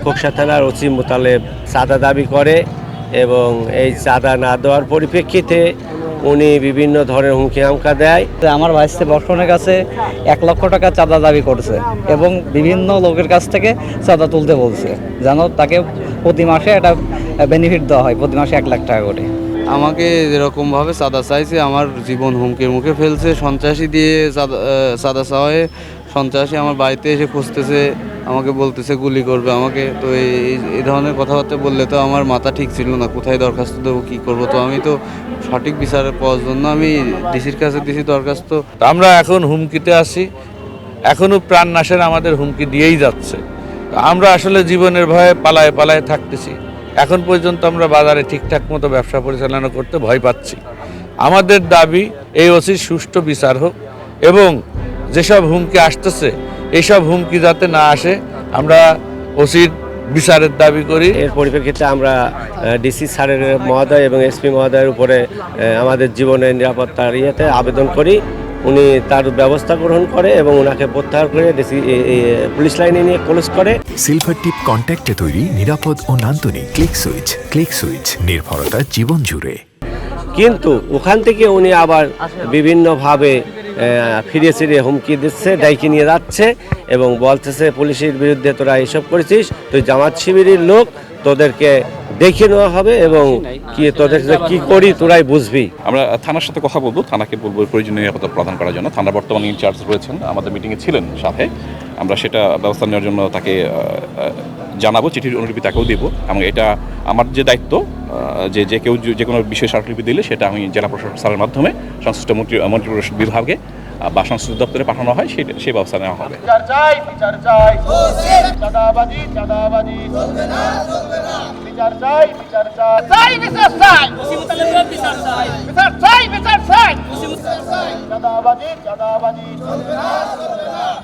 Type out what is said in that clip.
খোকসা থানার ওসি মোতালেব চাঁদা দাবি করে এবং এই চাঁদা না দেওয়ার পরিপ্রেক্ষিতে উনি বিভিন্ন ধরনের হুমকি হামকা দেয়। আমার ভাইস্তে বর্ষণের কাছে 1 লক্ষ টাকা চাঁদা দাবি করছে এবং বিভিন্ন লোকের কাছ থেকে চাঁদা তুলতে বলছে, যেন তাকে প্রতি মাসে একটা বেনিফিট দেওয়া হয়, প্রতি মাসে 1 লাখ টাকা করে। আমাকে যেরকমভাবে চাঁদা চাইছে আমার জীবন হুমকির মুখে ফেলছে। সন্ত্রাসী দিয়ে চাঁদা চাওয়ায় সন্ত্রাসী আমার বাড়িতে এসে খুঁজতেছে, আমাকে বলতেছে গুলি করবে আমাকে। তো এই ধরনের কথাবার্তা বললে তো আমার মাথা ঠিক ছিল না, কোথায় দরখাস্ত দেবো, কী করবো। তো আমি তো সঠিক বিচারের পাওয়ার জন্য আমি ডিসির কাছে দিছি দরখাস্ত। আমরা এখন হুমকিতে আছি, এখনও প্রাণনাশের আমাদের হুমকি দিয়েই যাচ্ছে। আমরা আসলে জীবনের ভয়ে পালায় পালায় থাকতেছি। এখন পর্যন্ত আমরা বাজারে ঠিকঠাক মতো ব্যবসা পরিচালনা করতে ভয় পাচ্ছি। আমাদের দাবি এই ওসির সুষ্ঠু বিচার হোক এবং যেসব হুমকি আসতেছে এইসব হুমকি যাতে না আসে, আমরা ওসির বিচারের দাবি করি। এর পরিপ্রেক্ষিতে আমরা ডিসি স্যারের মহোদয় এবং এসপি মহোদয়ের উপরে আমাদের জীবনের নিরাপত্তার ইয়েতে আবেদন করি। উনি তার ব্যবস্থা গ্রহণ করে এবং ওনাকে প্রত্যাহার করে ডিসি পুলিশ লাইনে নিয়ে ক্লোজ করে। সিলভার টিপ কন্ট্যাক্টে তৈরি নিরাপদ ও নান্দনিক ক্লিক সুইচ নির্ভরতা জীবন জুড়ে। কিন্তু ওখান থেকে উনি আবার বিভিন্নভাবে ফিরে ফিরে হুমকি দিচ্ছে, ডাইকে নিয়ে যাচ্ছে এবং বলতেছে পুলিশের বিরুদ্ধে তোরা এইসব করেছিস, তুই জামাত শিবিরের লোক, তোদেরকে দেখে নেওয়া হবে এবং কি তোদের কি করি তোরাই বুঝবি। আমরা থানার সাথে কথা বলবো, থানাকে বলবো প্রয়োজনীয় নিরাপত্তা প্রদান করার জন্য। থানা বর্তমানে ইনচার্জ রয়েছেন, আমাদের মিটিংয়ে ছিলেন সাথে। আমরা সেটা ব্যবস্থা নেওয়ার জন্য তাকে জানাবো, চিঠির অনুলিপি তাকেও দেবো। এবং এটা আমার যে দায়িত্ব যে কেউ যে কোনো বিষয়ে স্মারকলিপি দিলে সেটা আমি জেলা প্রশাসক স্যারের মাধ্যমে সংশ্লিষ্ট মন্ত্রী পরিষদ বিভাগে বা সংশ্লিষ্ট দপ্তরে পাঠানো হয়, সেই ব্যবস্থা নেওয়া হবে। বিচার চাই